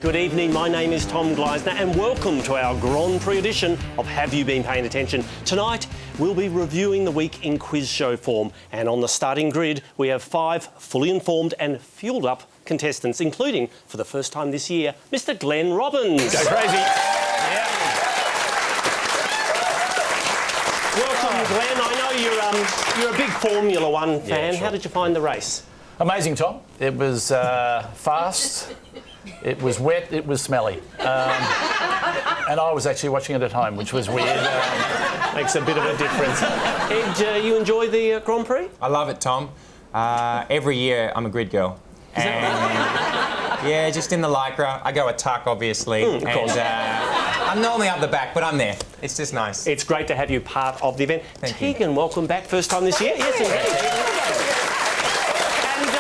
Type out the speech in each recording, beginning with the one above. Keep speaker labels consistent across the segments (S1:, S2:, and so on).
S1: Good evening, my name is Tom Gleisner and welcome to our Grand Prix edition of Have You Been Paying Attention? Tonight we'll be reviewing the week in quiz show form, and on the starting grid we have 5 fully informed and fueled up contestants, including, for the first time this year, Mr Glenn Robbins.
S2: Go crazy.
S1: Yeah. Welcome Glenn, I know you're a big Formula One fan.
S2: Sure.
S1: How did you find the race?
S2: Amazing, Tom. It was fast, it was wet, it was smelly. And I was actually watching it at home, which was weird.
S1: Makes a bit of a difference. Ed, you enjoy the Grand Prix?
S3: I love it, Tom. Every year I'm a grid girl. Yeah, just in the lycra. I go a tuck, obviously.
S1: Of course.
S3: I'm normally up the back, but I'm there. It's just nice.
S1: It's great to have you part of the event.
S3: Thank
S1: Tegan, welcome back. First time this year? Yes, indeed. And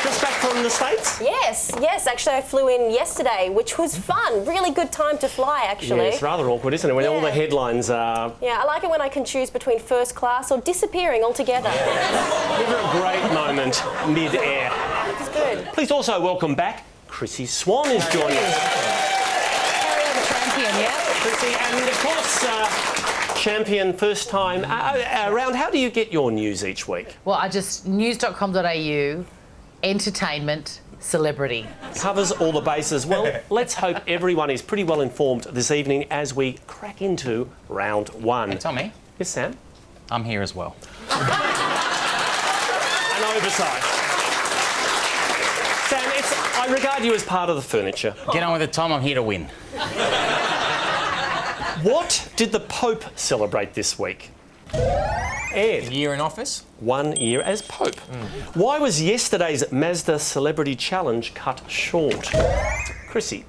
S1: just back from the States?
S4: Yes. Actually, I flew in yesterday, which was fun. Really good time to fly, actually.
S1: Yeah, it's rather awkward, isn't it, when all the headlines are...
S4: Yeah, I like it when I can choose between first class or disappearing altogether.
S1: Never a great moment mid-air.
S4: It's good.
S1: Please also welcome back Chrissy Swan is joining us.
S5: Champion, yeah.
S1: Chrissy, and of course, champion first time around. How do you get your news each week?
S5: Well, I just news.com.au, entertainment, celebrity.
S1: Covers all the bases. Well, let's hope everyone is pretty well informed this evening as we crack into round 1.
S6: Hey, Tommy.
S1: Yes, Sam?
S6: I'm here as well.
S1: An oversight. Sam, I regard you as part of the furniture.
S6: Get on with it, Tom. I'm here to win.
S1: What did the Pope celebrate this week? Ed.
S3: A year in office?
S1: 1 year as Pope. Why was yesterday's Mazda Celebrity Challenge cut short? Chrissy.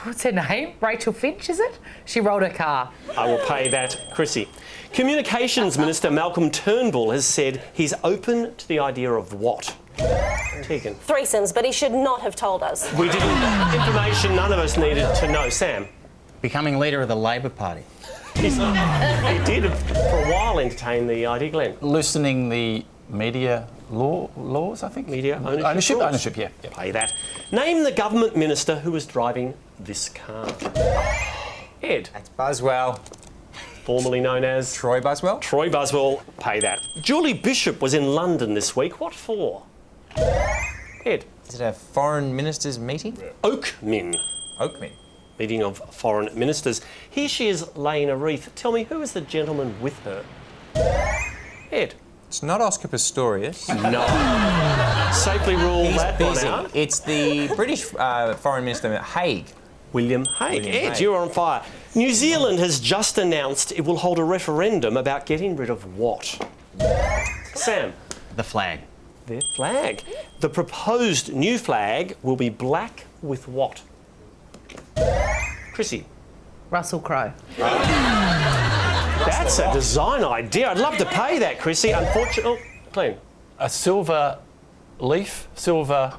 S5: What's her name? Rachel Finch, is it? She rolled her car.
S1: I will pay that, Chrissy. Communications Minister Malcolm Turnbull has said he's open to the idea of what? Tegan.
S4: Threesomes, but he should not have told us.
S1: We didn't. Information none of us needed to know. Sam.
S6: Becoming leader of the Labor Party.
S1: He did, for a while, entertain the idea, Glenn.
S2: Loosening the media laws, I think?
S1: Media ownership.
S2: Ownership, yeah.
S1: Pay that. Name the government minister who was driving this car. Ed.
S3: That's Buswell.
S1: Formerly known as...
S3: Troy Buswell?
S1: Troy Buswell. Pay that. Julie Bishop was in London this week. What for? Ed.
S3: Is it a foreign ministers' meeting?
S1: Oakmin.
S3: Oakmin.
S1: Meeting of foreign ministers. Here she is laying a wreath. Tell me, who is the gentleman with her? Ed.
S3: It's not Oscar Pistorius.
S1: No. Safely rule that one
S3: busy.
S1: out.
S3: It's the British foreign minister, Hague.
S1: William Hague.
S3: William
S1: Ed,
S3: Hague.
S1: you're on fire. New Zealand has just announced it will hold a referendum about getting rid of what? Sam.
S6: The flag.
S1: Their flag. The proposed new flag will be black with what? Chrissy.
S5: Russell Crowe.
S1: That's a design idea. I'd love to pay that, Chrissy. Unfortunately... Glenn.
S2: A silver leaf, silver...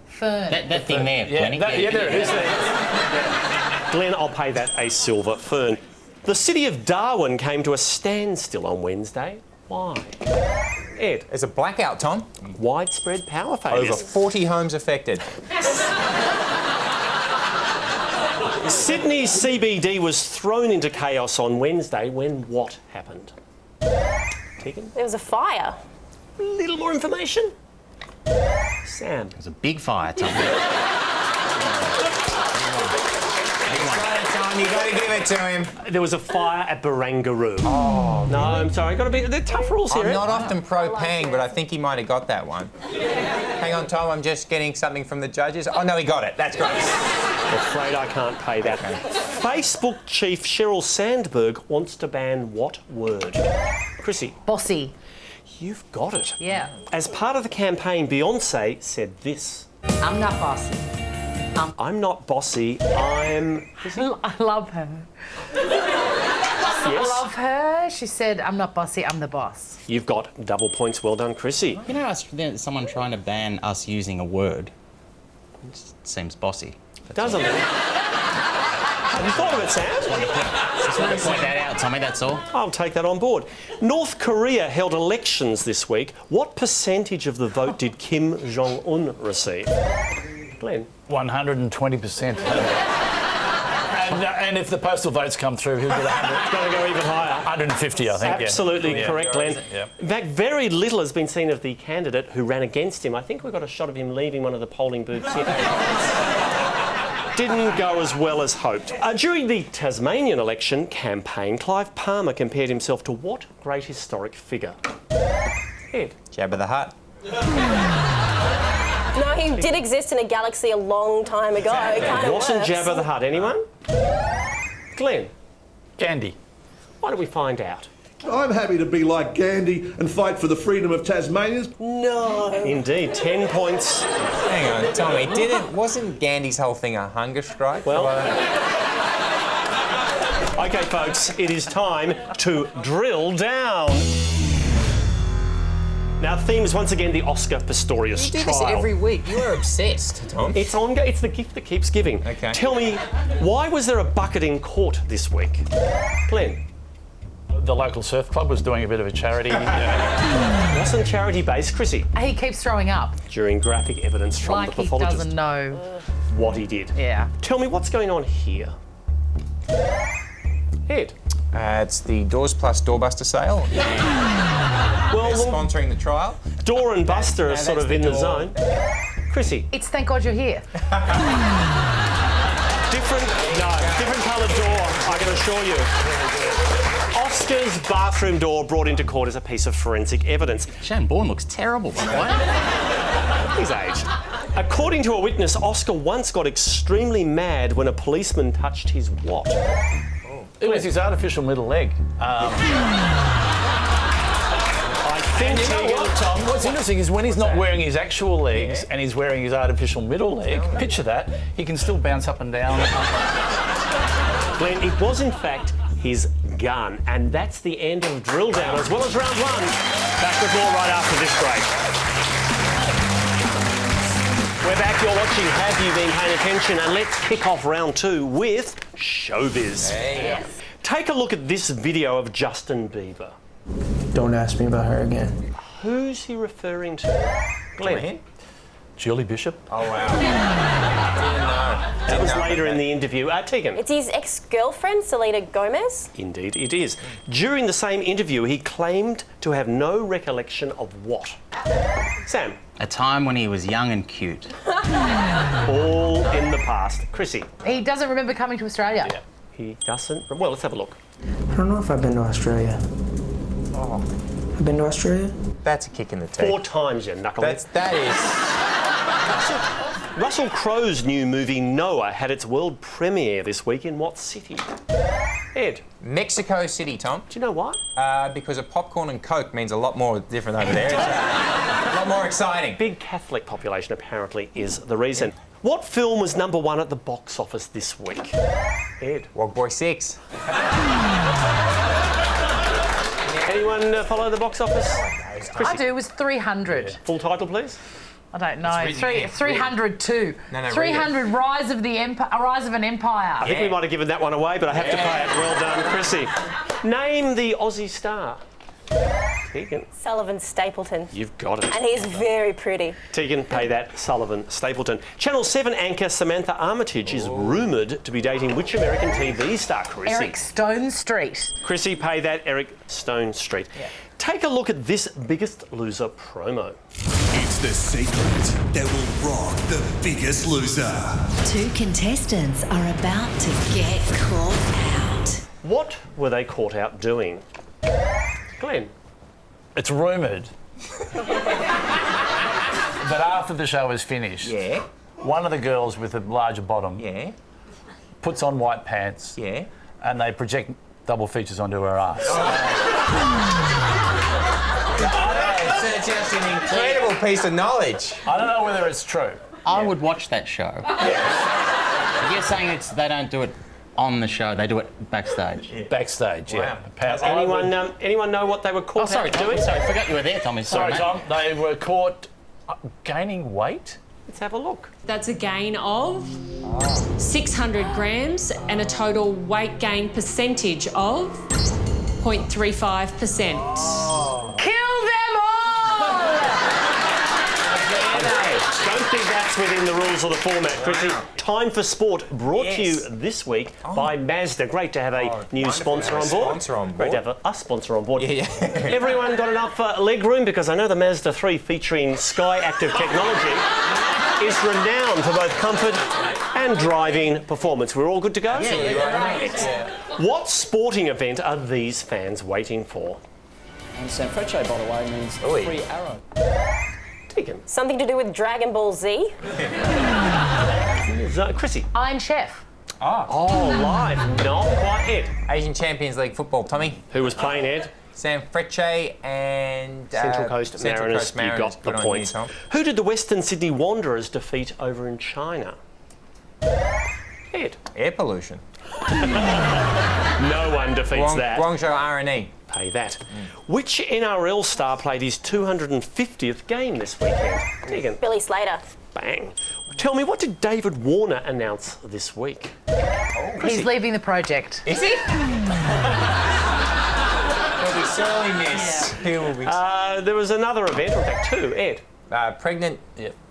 S5: Fern.
S6: That thing there, Glennie.
S2: there it is.
S1: Glenn, I'll pay that a silver fern. The city of Darwin came to a standstill on Wednesday. Why? Ed.
S3: There's a blackout, Tom.
S1: Widespread power
S3: Over
S1: failures.
S3: 40 homes affected.
S1: Sydney's CBD was thrown into chaos on Wednesday when what happened? Tegan?
S4: There was a fire.
S1: A little more information? Sam?
S6: It was a big fire, Tommy.
S3: Tom, you got to give it to him.
S1: There was a fire at Barangaroo. Oh, no, I'm sorry. They're tough rules here.
S3: I'm
S1: Ed.
S3: not often pro-paying, but I think he might have got that one. Hang on, Tom, I'm just getting something from the judges. Oh, no, he got it. That's great.
S1: I'm afraid I can't pay that. Facebook chief Sheryl Sandberg wants to ban what word? Chrissy?
S5: Bossy.
S1: You've got it.
S5: Yeah.
S1: As part of the campaign, Beyonce said this.
S5: I'm not bossy.
S1: I'm not bossy, I'm...
S5: I love her. I
S1: Yes?
S5: love her. She said, I'm not bossy, I'm the boss.
S1: You've got double points. Well done, Chrissy.
S6: You know, someone trying to ban us using a word. It seems bossy.
S1: Doesn't it? Have you thought of it, Sam?
S6: Just want to point that out, Tommy, that's all.
S1: I'll take that on board. North Korea held elections this week. What percentage of the vote did Kim Jong-un receive? Glenn?
S2: 120%. And if the postal votes come through, he'll get 100.
S1: It's going to go even higher.
S2: 150, I think.
S1: Absolutely correct, Glenn.
S2: Yeah.
S1: In fact, very little has been seen of the candidate who ran against him. I think we got a shot of him leaving one of the polling booths here. Didn't go as well as hoped. During the Tasmanian election campaign, Clive Palmer compared himself to what great historic figure? Ed?
S3: Jabba the Hutt.
S4: No, he did exist in a galaxy a long time ago. It kind of
S1: Wasn't
S4: works.
S1: Jabba the Hutt, anyone? Glenn?
S2: Gandhi.
S1: Why don't we find out?
S7: I'm happy to be like Gandhi and fight for the freedom of Tasmanians.
S4: No.
S1: Indeed, 10 points.
S3: Hang on, Tommy, wasn't Gandhi's whole thing a hunger strike?
S1: Well, OK, folks, it is time to drill down. Now, the theme is once again the Oscar Pistorius
S3: You do
S1: trial.
S3: this every week. You are obsessed, Tom.
S1: It's ongoing. It's the gift that keeps giving.
S3: Okay.
S1: Tell me, why was there a bucket in court this week? Glenn?
S2: The local surf club was doing a bit of a charity.
S1: Wasn't charity-based, Chrissy?
S5: He keeps throwing up.
S1: During graphic evidence from
S5: Like
S1: the
S5: he
S1: pathologist.
S5: doesn't know.
S1: What he did.
S5: Yeah.
S1: Tell me, what's going on here? Ed?
S3: It's the Doors Plus Doorbuster sale.
S1: Well,
S3: They're sponsoring the trial.
S1: Door and Buster are
S3: that's
S1: sort of
S3: the
S1: in the
S3: door.
S1: zone. Chrissy?
S5: It's thank God you're here.
S1: Different coloured door, I can assure you. Oscar's bathroom door brought into court as a piece of forensic evidence.
S6: Shane Bourne looks terrible, by the way.
S1: He's aged. According to a witness, Oscar once got extremely mad when a policeman touched his what?
S2: It was his artificial middle leg.
S1: I think
S2: And you know what, Tom? What's interesting is when he's not wearing his actual legs and he's wearing his artificial middle leg, picture that, he can still bounce up and down.
S1: Glenn, it was in fact his gun, and that's the end of Drill Down as well as round one. Back with more right after this break. We're back, you're watching Have You Been Paying Attention? And let's kick off round two with Showbiz.
S3: Hey.
S1: Take a look at this video of Justin Bieber.
S8: Don't ask me about her again.
S1: Who's he referring to? Glenn?
S2: Julie Bishop.
S3: Oh, wow. Didn't know.
S1: That was later in the interview. Tegan?
S4: It's his ex-girlfriend, Selena Gomez.
S1: Indeed it is. During the same interview, he claimed to have no recollection of what? Sam?
S6: A time when he was young and cute.
S1: All in the past. Chrissy?
S5: He doesn't remember coming to Australia.
S1: He doesn't. Well, let's have a look.
S8: I don't know if I've been to Australia.
S3: Oh,
S8: I've been to Australia?
S3: that's a kick in the teeth.
S1: 4 times, you knucklehead.
S3: That is...
S1: Russell Crowe's new movie Noah had its world premiere this week in what city? Ed?
S3: Mexico City, Tom.
S1: Do you know why?
S3: Because a popcorn and Coke means a lot more different over there. It's a lot more exciting.
S1: Big Catholic population apparently is the reason. What film was #1 at the box office this week? Ed?
S3: Wog Boy 6.
S1: Anyone follow the box office?
S5: I do. It was 300.
S1: Full title, please?
S5: I don't know. 302.
S3: No, read it.
S5: 300 Rise of the Rise of an Empire.
S1: I think we might have given that one away, but I have to pay it. Well done, Chrissy. Name the Aussie star. Tegan.
S4: Sullivan Stapleton.
S1: You've got it.
S4: And he's very pretty.
S1: Tegan, pay that. Sullivan Stapleton. Channel 7 anchor Samantha Armitage is rumoured to be dating which American TV star, Chrissy?
S5: Eric Stone Street.
S1: Chrissy, pay that. Eric Stone Street.
S5: Yeah.
S1: Take a look at this Biggest Loser promo.
S9: It's the secret that will rock the Biggest Loser.
S10: 2 contestants are about to get caught out.
S1: What were they caught out doing? Glenn?
S2: It's rumoured that after the show is finished,
S3: Yeah.
S2: one of the girls with a larger bottom
S3: Yeah.
S2: puts on white pants
S3: Yeah.
S2: and they project double features onto her ass.
S3: It's just an incredible piece of knowledge.
S2: I don't know whether it's true.
S6: I would watch that show. You're saying they don't do it on the show, they do it backstage.
S2: Backstage, yeah.
S3: Wow.
S1: Anyone know what they were caught
S6: Oh, sorry,
S1: out
S6: Tom.
S1: doing?
S6: Sorry, forgot you were there, Tommy.
S2: Sorry,
S6: mate.
S2: Tom. They were caught gaining weight.
S1: Let's have a look.
S11: That's a gain of 600 grams and a total weight gain percentage of 0.35%.
S5: Kill them all!
S1: Don't think that's That's within the rules of the format, Chrissy. Time for Sport, brought to you this week by Mazda. Great to have a new sponsor on board. Great to have a sponsor on board. Everyone got enough leg room? Because I know the Mazda 3 featuring Sky Active technology is renowned for both comfort and driving performance. We're all good to go? What sporting event are these fans waiting for?
S12: And Sanfrecce, by the way, means free arrow.
S1: Tegan.
S4: Something to do with Dragon Ball Z?
S1: Chrissy.
S5: Iron Chef.
S1: Oh, live. Not quite Ed.
S3: Asian Champions League football, Tommy.
S1: Who was playing, Ed?
S3: Sanfrecce and
S1: Central Coast Mariners. You got the points. Who did the Western Sydney Wanderers defeat over in China? Ed.
S3: Air pollution.
S1: No one defeats that.
S3: Guangzhou R&E.
S1: Pay that. Which NRL star played his 250th game this weekend? Tegan.
S4: Billy Slater.
S1: Bang. Tell me, what did David Warner announce this week?
S5: He's leaving the project.
S3: Is he? He'll be sorely missed. He will be.
S1: There was another event, in fact two, Ed.
S3: Pregnant,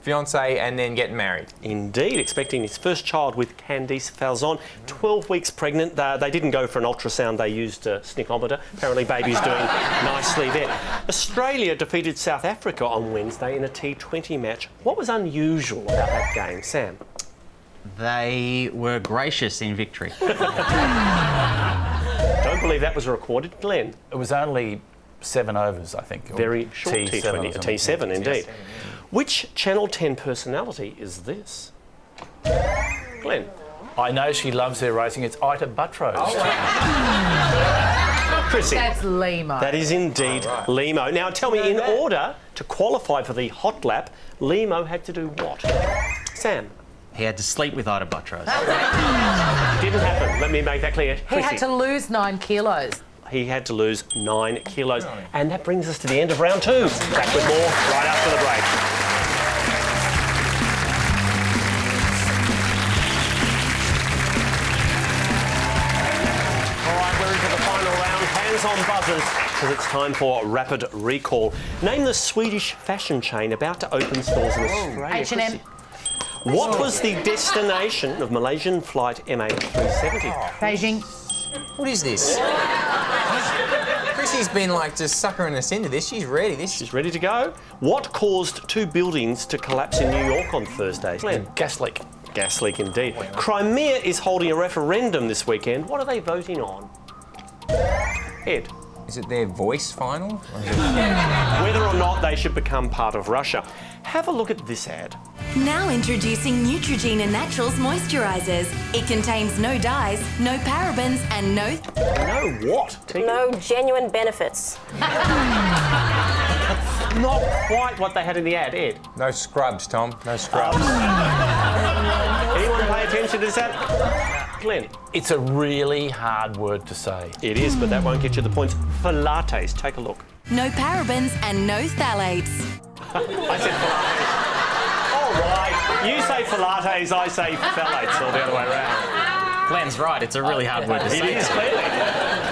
S3: fiancé, and then getting married.
S1: Indeed, expecting his first child with Candice Falzon. 12 weeks pregnant. They didn't go for an ultrasound, they used a snickometer. Apparently baby's doing nicely there. Australia defeated South Africa on Wednesday in a T20 match. What was unusual about that game, Sam?
S6: They were gracious in victory.
S1: Don't believe that was recorded. Glenn?
S2: It was only 7 overs, I think.
S1: Very short T20, a T7 indeed. Which Channel 10 personality is this? Glenn?
S2: I know she loves her racing. It's Ita Buttrose.
S1: Chrissy?
S5: That's Limo.
S1: That is indeed Limo. Now tell me, in order to qualify for the hot lap, Limo had to do what? Sam?
S6: He had to sleep with Ita Buttrose.
S1: Didn't happen. Let me make that clear.
S5: He had to lose 9 kilos.
S1: He had to lose 9 kilos. And that brings us to the end of round 2. Back with more right after the break. All right, we're into the final round. Hands on buzzers, because it's time for Rapid Recall. Name the Swedish fashion chain about to open stores in Australia.
S5: H&M.
S1: What was the destination of Malaysian flight MH370?
S5: Beijing.
S3: What is this? Chrissy's been like just suckering us into this. She's ready.
S1: She's ready to go. What caused 2 buildings to collapse in New York on Thursday? Glenn?
S2: Gas leak.
S1: Gas leak indeed. Crimea is holding a referendum this weekend. What are they voting on? Ed?
S3: Is it their voice final?
S1: Whether or not they should become part of Russia. Have a look at this ad.
S10: Now introducing Neutrogena Naturals Moisturisers. It contains no dyes, no parabens and no...
S1: No what? Tegan?
S4: No genuine benefits.
S1: Not quite what they had in the ad, Ed.
S3: No scrubs, Tom. No scrubs.
S1: Anyone pay attention to this ad? Glenn?
S2: It's a really hard word to say.
S1: It is, but that won't get you the points. For lattes, take a look.
S10: No parabens and no phthalates.
S1: I said Pilates. All right. You say Pilates, I say phthalates, or the other way around.
S6: Glenn's right, it's a really hard word to say.
S1: It is, clearly.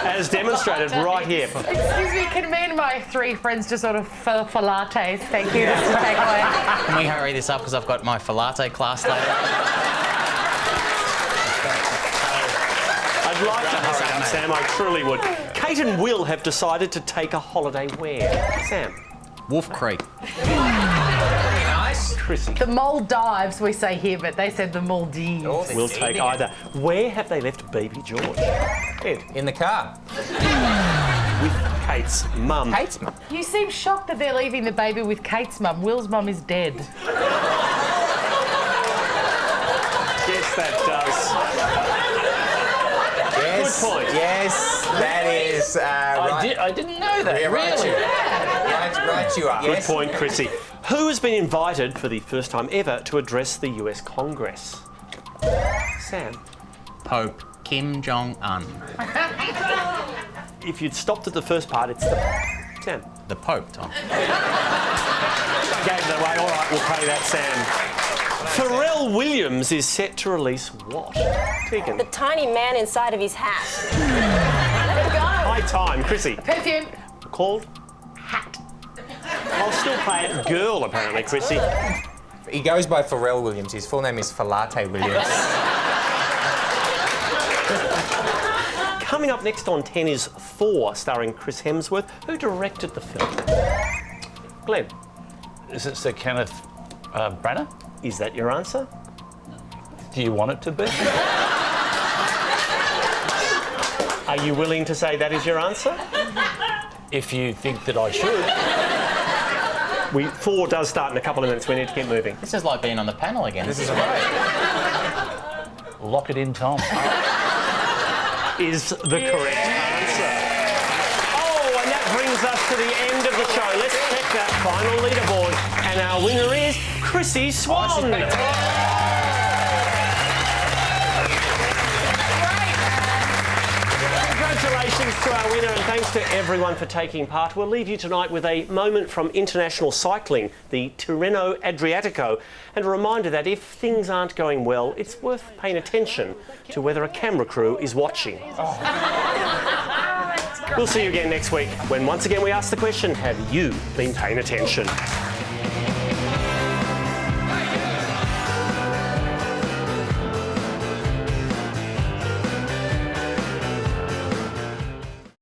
S1: As demonstrated right here.
S5: Excuse me, can me and my 3 friends just sort of for lattes? Thank you, just to take away.
S6: Can we hurry this up because I've got my latte class later?
S1: I'd like to hurry up, Sam, I truly would. Kate and Will have decided to take a holiday where? Sam?
S6: Wolf Creek.
S3: Nice.
S1: Chrissy?
S5: The Maldives, we say here, but they said the Maldives.
S1: We'll take either. Where have they left baby George? Ed?
S3: In the car.
S1: With Kate's mum.
S3: Kate's mum?
S5: You seem shocked that they're leaving the baby with Kate's mum. Will's mum is dead.
S1: Yes, that does.
S3: Yes.
S1: Good point.
S3: Yes, that is right.
S2: I didn't know that.
S3: Yeah,
S2: really?
S3: Right you up.
S1: Good
S3: Yes.
S1: point, Chrissy. Who has been invited for the first time ever to address the US Congress? Sam?
S6: Pope Kim Jong-un.
S1: If you'd stopped at the first part, it's the... Sam?
S6: The Pope, Tom.
S1: Gave that away. All right, we'll pay that, Sam. Pharrell Williams is set to release what? Tegan?
S4: The tiny man inside of his hat. Let it go.
S1: High time. Chrissy?
S5: Perfume.
S1: Called?
S5: Hat.
S1: I'll still play it. Girl, apparently, Chrissy.
S3: He goes by Pharrell Williams. His full name is Falate Williams.
S1: Coming up next on 10 is 4, starring Chris Hemsworth. Who directed the film? Glenn.
S2: Is it Sir Kenneth Branagh?
S1: Is that your answer?
S2: Do you want it to be?
S1: Are you willing to say that is your answer?
S2: If you think that I should.
S1: 4 does start in a couple of minutes. We need to keep moving.
S6: This is like being on the panel again.
S3: This is great.
S2: Lock it in, Tom.
S1: Is the correct answer. Oh, and that brings us to the end of the show. Let's check that final leaderboard. And our winner is Chrissy Swan. Congratulations to our winner, and thanks to everyone for taking part. We'll leave you tonight with a moment from international cycling, the Tirreno Adriatico, and a reminder that if things aren't going well, it's worth paying attention to whether a camera crew is watching. We'll see you again next week when once again we ask the question, have you been paying attention?